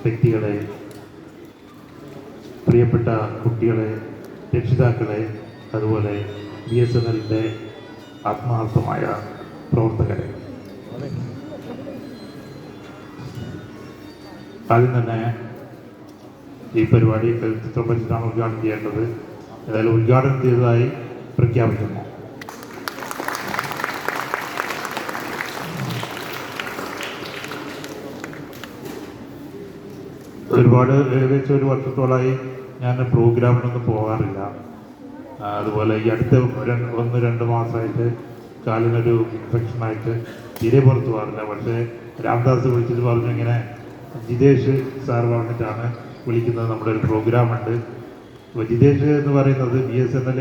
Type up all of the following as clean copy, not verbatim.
വ്യക്തികളെ, പ്രിയപ്പെട്ട കുട്ടികളെ, രക്ഷിതാക്കളെ, അതുപോലെ BSNLൻ്റെ ആത്മാർത്ഥമായ പ്രവർത്തകരെ, ആദ്യം തന്നെ ഈ പരിപാടി ചിത്രം പരിശീലനം ഉദ്ഘാടനം ചെയ്യേണ്ടത്. ഏതായാലും ഉദ്ഘാടനം ചെയ്തതായി പ്രഖ്യാപിക്കുന്നു. ഏകദേശം ഒരു വർഷത്തോളമായി ഞാൻ പ്രോഗ്രാമിനൊന്നും പോകാറില്ല. അതുപോലെ ഈ അടുത്ത 1-2 മാസമായിട്ട് കാലിനൊരു ഇൻഫെക്ഷനായിട്ട് തീരെ പുറത്ത് പോകാറില്ല. പക്ഷേ രാംദാസ് വിളിച്ചിട്ട് പറഞ്ഞു, ഇങ്ങനെ ജിതേഷ് സാർ പറഞ്ഞിട്ടാണ് വിളിക്കുന്നത്, നമ്മുടെ ഒരു പ്രോഗ്രാമുണ്ട്. അപ്പോൾ ജിതേഷ് എന്ന് പറയുന്നത് BSNL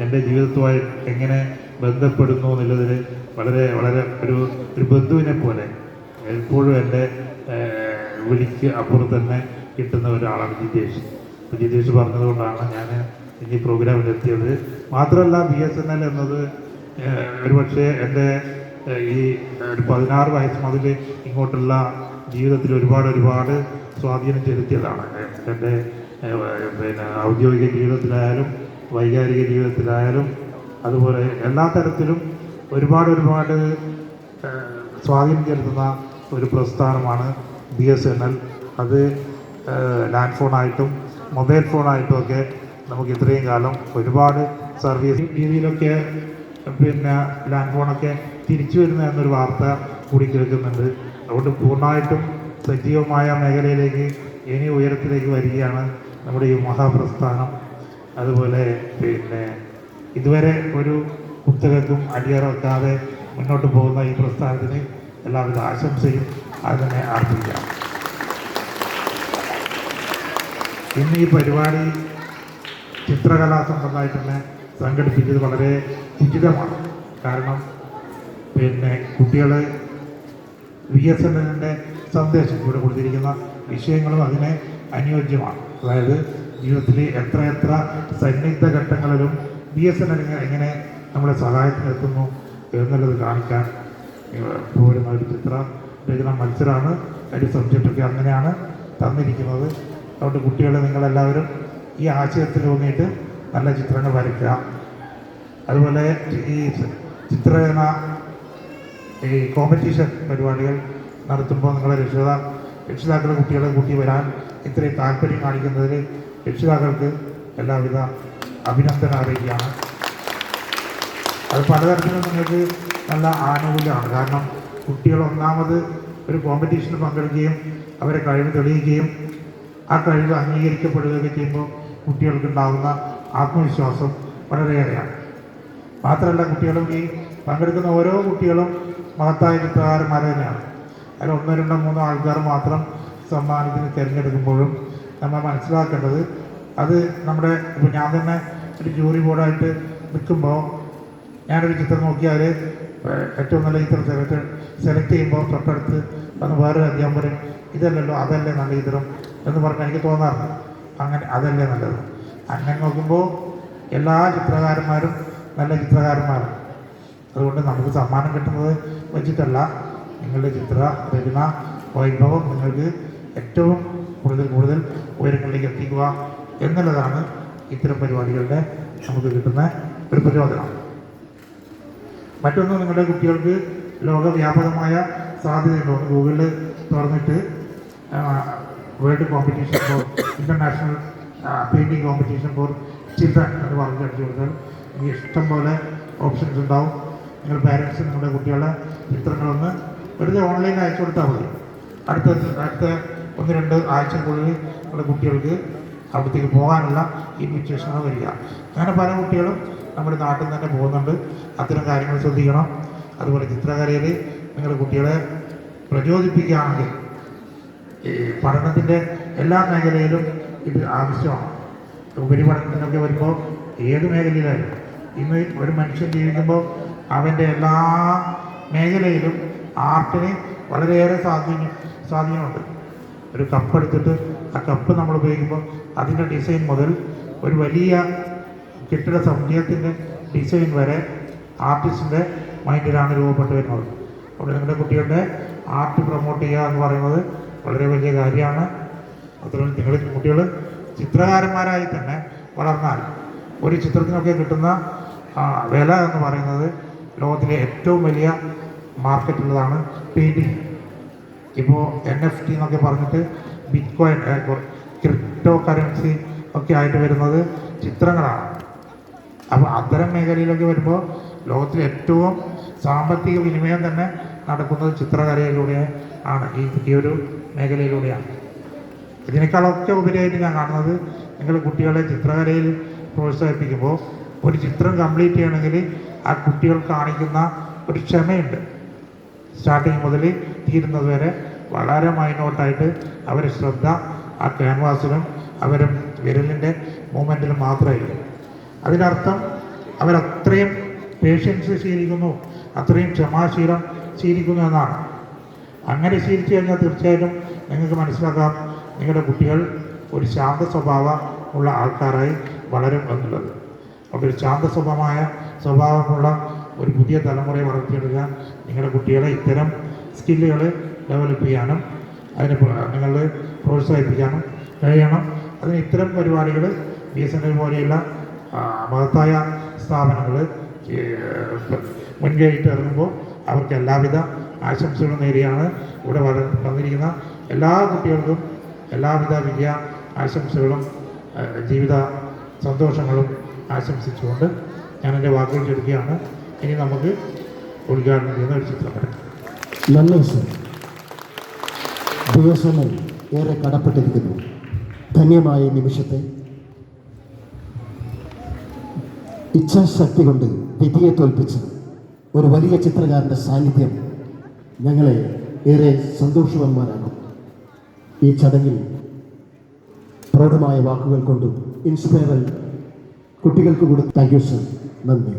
എൻ്റെ ജീവിതത്തുമായി എങ്ങനെ ബന്ധപ്പെടുന്നു എന്നുള്ളതിൽ വളരെ വളരെ ഒരു ബന്ധുവിനെ പോലെ എപ്പോഴും എൻ്റെ വിളിക്ക് അപ്പുറം തന്നെ കിട്ടുന്ന ഒരാളാണ് ജിതേഷ്. അപ്പോൾ ജിതേഷ് പറഞ്ഞതുകൊണ്ടാണ് ഞാൻ ഈ പ്രോഗ്രാമിലെത്തിയത്. മാത്രമല്ല BSNL എന്നത് ഒരുപക്ഷെ എൻ്റെ ഈ 16 വയസ്സ് മുതൽ ഇങ്ങോട്ടുള്ള ജീവിതത്തിൽ ഒരുപാട് സ്വാധീനം ചെലുത്തിയതാണ്. എൻ്റെ ഔദ്യോഗിക ജീവിതത്തിലായാലും വൈകാരിക ജീവിതത്തിലായാലും അതുപോലെ എല്ലാ തരത്തിലും ഒരുപാട് സ്വാധീനം ചെലുത്തുന്ന ഒരു പ്രസ്ഥാനമാണ് BSNL. അത് ലാൻഡ് ഫോണായിട്ടും മൊബൈൽ ഫോണായിട്ടും ഒക്കെ നമുക്ക് ഇത്രയും കാലം ഒരുപാട് സർവീസ് രീതിയിലൊക്കെ ലാൻഡ് ഫോണൊക്കെ തിരിച്ചു വരുന്ന എന്നൊരു വാർത്ത കൂടി കേൾക്കുന്നുണ്ട്. അതുകൊണ്ട് പൂർണ്ണമായിട്ടും സജീവമായ മേഖലയിലേക്ക് ഇനി ഉയരത്തിലേക്ക് വരികയാണ് നമ്മുടെ ഈ മഹാപ്രസ്ഥാനം. അതുപോലെ ഇതുവരെ ഒരു കുത്തകൾക്കും അടിയറക്കാതെ മുന്നോട്ട് പോകുന്ന ഈ പ്രസ്ഥാനത്തിന് എല്ലാവിധ ആശംസയും അതിനെ അർപ്പിക്കാം. ഇന്ന് ഈ പരിപാടി ചിത്രകലാ സംബന്ധമായി തന്നെ സംഘടിപ്പിച്ചത് വളരെ ഉചിതമാണ്. കാരണം കുട്ടികൾ BSNLൻ്റെ സന്ദേശം ഇവിടെ കൊടുത്തിരിക്കുന്ന വിഷയങ്ങളും അതിനെ അനുയോജ്യമാണ്. അതായത് ജീവിതത്തിൽ എത്ര സന്നിഗ്ധ ഘട്ടങ്ങളിലും BSNL എങ്ങനെ നമ്മളെ സഹായത്തിനെത്തുന്നു എന്നുള്ളത് കാണിക്കാൻ പോരുന്ന ഒരു ചിത്രരചന മത്സരമാണ്. അതിൻ്റെ സബ്ജക്റ്റൊക്കെ അങ്ങനെയാണ് തന്നിരിക്കുന്നത്. അതുകൊണ്ട് കുട്ടികളെ നിങ്ങളെല്ലാവരും ഈ ആശയത്തിൽ തോന്നിയിട്ട് നല്ല ചിത്രങ്ങൾ വരയ്ക്കുക. അതുപോലെ ഈ ചിത്രരചന കോമ്പറ്റീഷൻ പരിപാടികൾ നടത്തുമ്പോൾ നിങ്ങളെ രക്ഷിതാക്കളെ കുട്ടികളെ കൂട്ടി വരാൻ ഇത്രയും താല്പര്യം കാണിക്കുന്നതിൽ രക്ഷിതാക്കൾക്ക് എല്ലാവിധ അഭിനന്ദനം അറിയിക്കുകയാണ്. അത് പലതരത്തിലും നിങ്ങൾക്ക് നല്ല ആനുകൂല്യമാണ്. കാരണം കുട്ടികൾ ഒന്നാമത് ഒരു കോമ്പറ്റീഷന് പങ്കെടുക്കുകയും അവരെ കഴിവ് തെളിയിക്കുകയും ആ കഴിവ് അംഗീകരിക്കപ്പെടുകയൊക്കെ ചെയ്യുമ്പോൾ കുട്ടികൾക്കുണ്ടാകുന്ന ആത്മവിശ്വാസം വളരെയേറെയാണ്. മാത്രമല്ല, കുട്ടികളും ഈ പങ്കെടുക്കുന്ന ഓരോ കുട്ടികളും മഹത്തായ ചിത്രകാരന്മാർ തന്നെയാണ്. അതിൽ 1-2-3 ആൾക്കാർ മാത്രം സമ്മാനത്തിന് തിരഞ്ഞെടുക്കുമ്പോഴും നമ്മൾ മനസ്സിലാക്കേണ്ടത് അത് നമ്മുടെ ഇപ്പോൾ ഞാൻ തന്നെ ഒരു ജൂറി ബോർഡായിട്ട് നിൽക്കുമ്പോൾ ഞാനൊരു ചിത്രം നോക്കിയാൽ ഏറ്റവും നല്ല ചിത്രം സെലക്ട് ചെയ്യുമ്പോൾ തൊട്ടടുത്ത് വന്ന് വേറൊരു അധ്യാപകൻ പറയും, ഇതല്ലല്ലോ അതല്ലേ നല്ല ചിത്രം എന്ന് പറഞ്ഞാൽ എനിക്ക് തോന്നാറുണ്ട്. അങ്ങനെ അതല്ലേ നല്ലത്. അങ്ങനെ നോക്കുമ്പോൾ എല്ലാ ചിത്രകാരന്മാരും നല്ല ചിത്രകാരന്മാരാണ്. അതുകൊണ്ട് നമുക്ക് സമ്മാനം കിട്ടുന്നത് വെച്ചിട്ടല്ല, നിങ്ങളുടെ ചിത്രരചന വൈഭവം നിങ്ങൾക്ക് ഏറ്റവും കൂടുതൽ ഉയരങ്ങളിലേക്ക് എത്തിക്കുക എന്നുള്ളതാണ് ഇത്തരം പരിപാടികളുടെ നമുക്ക് കിട്ടുന്ന ഒരു പ്രചോദനം. മറ്റൊന്ന്, നിങ്ങളുടെ കുട്ടികൾക്ക് ലോകവ്യാപകമായ സാധ്യതയുണ്ട്. ഗൂഗിളിൽ തുറന്നിട്ട് world competition four international painting competition for children എന്ന് പറഞ്ഞ് അടിച്ചു കൊടുത്താൽ നിങ്ങൾക്ക് ഇഷ്ടം പോലെ ഓപ്ഷൻസ് ഉണ്ടാവും. നിങ്ങൾ പാരൻസ് നിങ്ങളുടെ കുട്ടികളുടെ ചിത്രങ്ങളൊന്ന് വെറുതെ ഓൺലൈനിൽ അയച്ചു കൊടുത്താൽ മതി. അടുത്ത 1-2 ആഴ്ചക്കുള്ളിൽ നിങ്ങളുടെ കുട്ടികൾക്ക് അവിടത്തേക്ക് പോകാനുള്ള ഇൻവിറ്റേഷനുകൾ വരിക. അങ്ങനെ പല കുട്ടികളും നമ്മുടെ നാട്ടിൽ നിന്ന് തന്നെ പോകുന്നുണ്ട്. അത്തരം കാര്യങ്ങൾ ശ്രദ്ധിക്കണം. അതുപോലെ ചിത്രകലയിൽ നിങ്ങളുടെ കുട്ടികളെ പ്രചോദിപ്പിക്കുകയാണെങ്കിൽ ഈ പഠനത്തിൻ്റെ എല്ലാ മേഖലയിലും ഇത് ആവശ്യമാണ്. ഉപരിപഠനത്തിനൊക്കെ വരുമ്പോൾ ഏത് മേഖലയിലായാലും ഇന്ന് ഒരു മനുഷ്യൻ ജീവിക്കുമ്പോൾ അവൻ്റെ എല്ലാ മേഖലയിലും ആർട്ടിന് വളരെയേറെ സ്വാധീനമുണ്ട്. ഒരു കപ്പ് എടുത്തിട്ട് ആ കപ്പ് നമ്മൾ ഉപയോഗിക്കുമ്പോൾ അതിൻ്റെ ഡിസൈൻ മുതൽ ഒരു വലിയ കെട്ടിട സമുച്ചയത്തിൻ്റെ ഡിസൈൻ വരെ ആർട്ടിസ്റ്റിൻ്റെ മൈൻഡിലാണ് രൂപപ്പെട്ട് വരുന്നത്. അവിടെ നിങ്ങളുടെ കുട്ടികളുടെ ആർട്ട് പ്രൊമോട്ട് ചെയ്യുക എന്ന് പറയുന്നത് വളരെ വലിയ കാര്യമാണ്. മാത്രമല്ല നിങ്ങൾ കുട്ടികൾ ചിത്രകാരന്മാരായി തന്നെ വളർന്നാൽ ഒരു ചിത്രത്തിനൊക്കെ കിട്ടുന്ന വില എന്ന് പറയുന്നത് ലോകത്തിലെ ഏറ്റവും വലിയ മാർക്കറ്റുള്ളതാണ് പെയിൻറ്റിങ്. ഇപ്പോൾ NFT എന്നൊക്കെ പറഞ്ഞിട്ട് ബിറ്റ് കോയിൻ ക്രിപ്റ്റോ കറൻസി ഒക്കെ ആയിട്ട് വരുന്നത് ചിത്രങ്ങളാണ്. അപ്പോൾ അത്തരം മേഖലയിലൊക്കെ വരുമ്പോൾ ലോകത്തിലെ ഏറ്റവും സാമ്പത്തിക വിനിമയം തന്നെ നടക്കുന്നത് ചിത്രകലയിലൂടെ ആണ്, ഈ ഒരു മേഖലയിലൂടെയാണ്. ഇതിനേക്കാളൊക്കെ ഉപരിയായിട്ട് ഞാൻ കാണുന്നത് നിങ്ങൾ കുട്ടികളെ ചിത്രകലയിൽ പ്രോത്സാഹിപ്പിക്കുമ്പോൾ ഒരു ചിത്രം കംപ്ലീറ്റ് ചെയ്യണമെങ്കിൽ ആ കുട്ടികൾ കാണിക്കുന്ന ഒരു ക്ഷമയുണ്ട്. സ്റ്റാർട്ടിങ് മുതൽ തീരുന്നത് വരെ വളരെ മൈനോട്ടായിട്ട് അവരെ ശ്രദ്ധ ആ ക്യാൻവാസിലും അവരെ വിരലിൻ്റെ മൂവ്മെൻറ്റിലും മാത്രമായിരിക്കും. അതിനർത്ഥം അവരത്രയും പേഷ്യൻസ് ശീലിക്കുന്നു, അത്രയും ക്ഷമാശീലം ശീലിക്കുന്നു എന്നാണ്. അങ്ങനെ ശീലിച്ചു കഴിഞ്ഞാൽ തീർച്ചയായിട്ടും നിങ്ങൾക്ക് മനസ്സിലാക്കാം നിങ്ങളുടെ കുട്ടികൾ ഒരു ശാന്ത ഉള്ള ആൾക്കാരായി വളരും എന്നുള്ളത്. അപ്പോൾ ഒരു ശാന്ത സ്വഭാവമുള്ള ഒരു പുതിയ തലമുറയെ വളർത്തിയെടുക്കാൻ നിങ്ങളുടെ കുട്ടികളെ ഇത്തരം സ്കില്ലുകൾ ഡെവലപ്പ് ചെയ്യാനും അതിനെ നിങ്ങൾ പ്രോത്സാഹിപ്പിക്കാനും കഴിയണം. അതിന് ഇത്തരം പരിപാടികൾ BSNL പോലെയുള്ള മഹത്തായ സ്ഥാപനങ്ങൾ മുൻകൈയിട്ട് ഇറങ്ങുമ്പോൾ അവർക്ക് എല്ലാവിധ ആശംസകളും നേടിയാണ് ഇവിടെ വന്നിരിക്കുന്ന എല്ലാ കുട്ടികൾക്കും എല്ലാവിധ വിജയ ആശംസകളും ജീവിത സന്തോഷങ്ങളും ആശംസിച്ചുകൊണ്ട് ഞാൻ എൻ്റെ വാക്കുകൾ ചുരുക്കുകയാണ്. ഇനി നമുക്ക് ഉദ്ഘാടനം ചെയ്യുന്ന ഒരു ചിത്രം വരാം. നല്ല സർ, BSNL ഏറെ കടപ്പെട്ടിരിക്കുന്നു. ധന്യമായ നിമിഷത്തെ ഇച്ഛാശക്തി കൊണ്ട് വിധിയെ തോൽപ്പിച്ച് ഒരു വലിയ ചിത്രകാരൻ്റെ സാന്നിധ്യം ഞങ്ങളെ ഏറെ സന്തോഷവാന്മാരാക്കും. ഈ ചടങ്ങിൽ പ്രൗഢമായ വാക്കുകൾ കൊണ്ടും ഇൻസ്പയറൽ കുട്ടികൾക്ക് കൂടി താങ്ക് യു സർ. നന്ദി.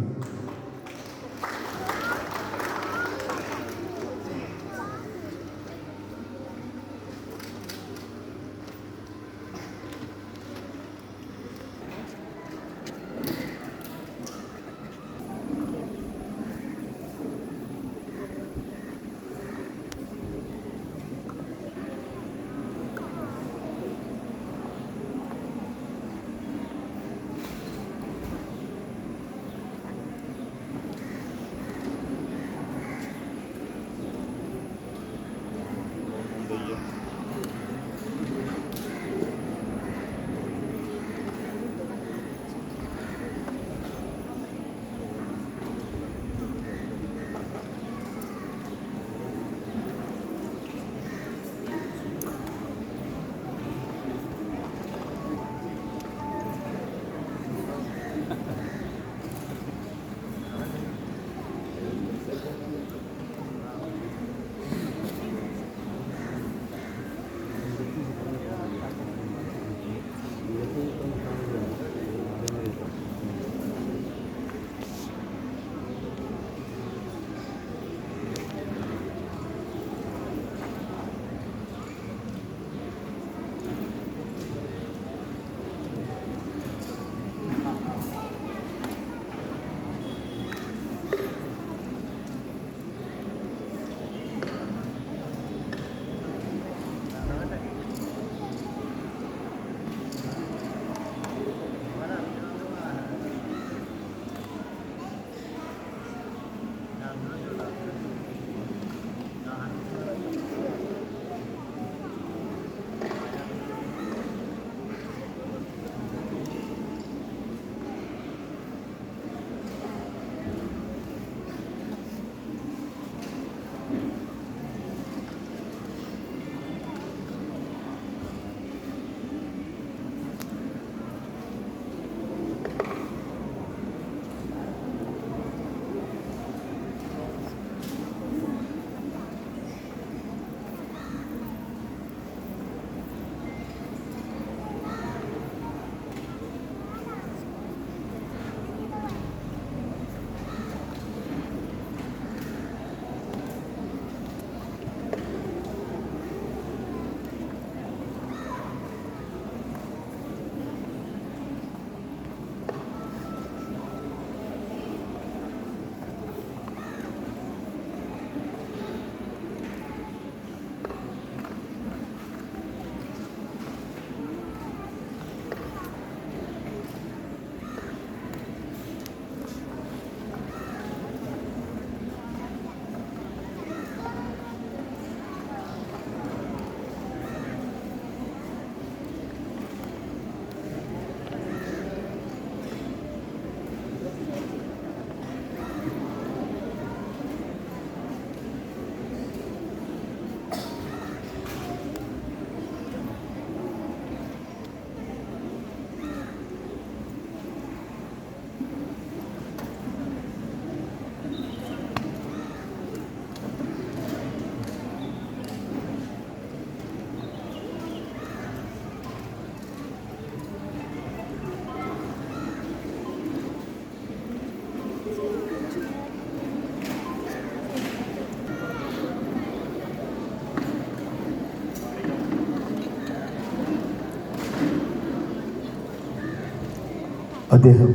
അദ്ദേഹം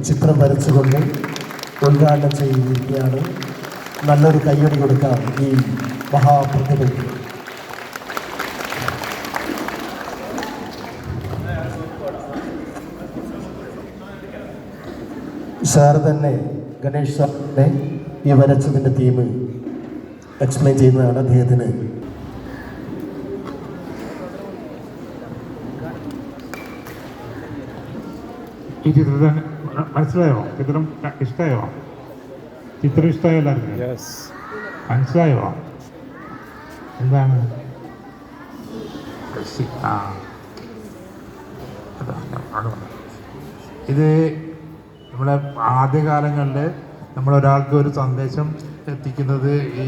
ചിത്രം വരച്ചുകൊണ്ട് ഉദ്ഘാടനം ചെയ്യുകയാണ്. നല്ലൊരു കയ്യടി കൊടുക്കാം ഈ മഹാപ്രതിഭയ്ക്ക്. സാർ തന്നെ, ഗണേഷ് സാറിനെ ഈ വരച്ചതിൻ്റെ തീം എക്സ്പ്ലെയിൻ ചെയ്യുന്നതാണ്. അദ്ദേഹത്തിന് ഈ ചിത്രത്തെ മനസ്സിലായോ? ചിത്രം ഇഷ്ടമായോ? ചിത്രം ഇഷ്ടമായോ എല്ലാവർക്കും? മനസ്സിലായോ? എന്താണ് ഇത് നമ്മുടെ ആദ്യകാലങ്ങളിൽ നമ്മളൊരാൾക്ക് ഒരു സന്ദേശം എത്തിക്കുന്നത് ഈ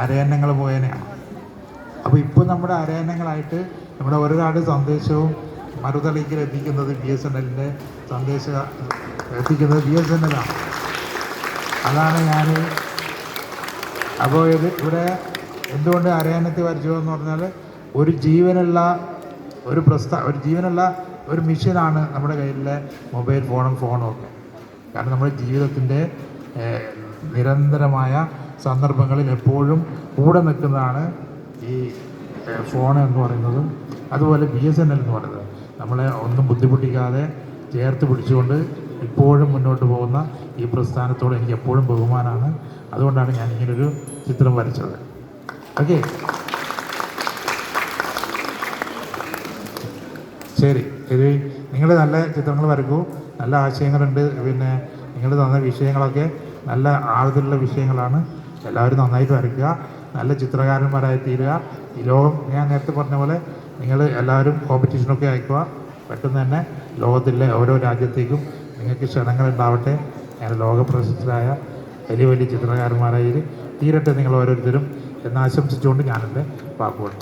അരയന്നങ്ങൾ മുഖേനയാണ്. അപ്പോൾ ഇപ്പോൾ നമ്മുടെ അരയന്നങ്ങളായിട്ട് നമ്മുടെ ഒരുപാട് സന്ദേശവും മറുതലയ്ക്ക് എത്തിക്കുന്നത് BSNLൻ്റെ സന്ദേശം എത്തിക്കുന്നത് BSNL ആണ്. അതാണ് ഞാൻ അപ്പോൾ ഇവിടെ എന്തുകൊണ്ട് അരയന്നത്തെ വരച്ചു എന്ന് പറഞ്ഞാൽ ഒരു ജീവനുള്ള ഒരു മിഷനാണ് നമ്മുടെ കയ്യിലെ മൊബൈൽ ഫോണും ഒക്കെ. കാരണം നമ്മുടെ ജീവിതത്തിൻ്റെ നിരന്തരമായ സന്ദർഭങ്ങളിൽ എപ്പോഴും കൂടെ നിൽക്കുന്നതാണ് ഈ ഫോൺ എന്ന് പറയുന്നതും അതുപോലെ BSNL എന്ന് പറയുന്നത്. നമ്മളെ ഒന്നും ബുദ്ധിമുട്ടിക്കാതെ ചേർത്ത് പിടിച്ചുകൊണ്ട് ഇപ്പോഴും മുന്നോട്ട് പോകുന്ന ഈ പ്രസ്ഥാനത്തോട് എനിക്ക് എപ്പോഴും ബഹുമാനമാണ്. അതുകൊണ്ടാണ് ഞാൻ ഇങ്ങനൊരു ചിത്രം വരച്ചത്. ഓക്കെ, ശരി. ഇത് നിങ്ങൾ നല്ല ചിത്രങ്ങൾ വരക്കൂ, നല്ല ആശയങ്ങളുണ്ട്. പിന്നെ നിങ്ങൾ തന്ന വിഷയങ്ങളൊക്കെ നല്ല ആഴത്തിലുള്ള വിഷയങ്ങളാണ്. എല്ലാവരും നന്നായിട്ട് വരയ്ക്കുക, നല്ല ചിത്രകാരന്മാരായി തീരുക. ഈ ലോകം ഞാൻ നേരത്തെ പറഞ്ഞ പോലെ നിങ്ങൾ എല്ലാവരും കോമ്പറ്റീഷനൊക്കെ അയക്കുക. പെട്ടെന്ന് തന്നെ ലോകത്തിലെ ഓരോ രാജ്യത്തേക്കും നിങ്ങൾക്ക് ക്ഷണങ്ങൾ ഉണ്ടാവട്ടെ. അങ്ങനെ ലോകപ്രശസ്തരായ വലിയ വലിയ ചിത്രകാരന്മാരായി തീരട്ടെ നിങ്ങൾ ഓരോരുത്തരും എന്നാശംസിച്ചുകൊണ്ട് ഞാനെൻ്റെ വാക്കുകൾ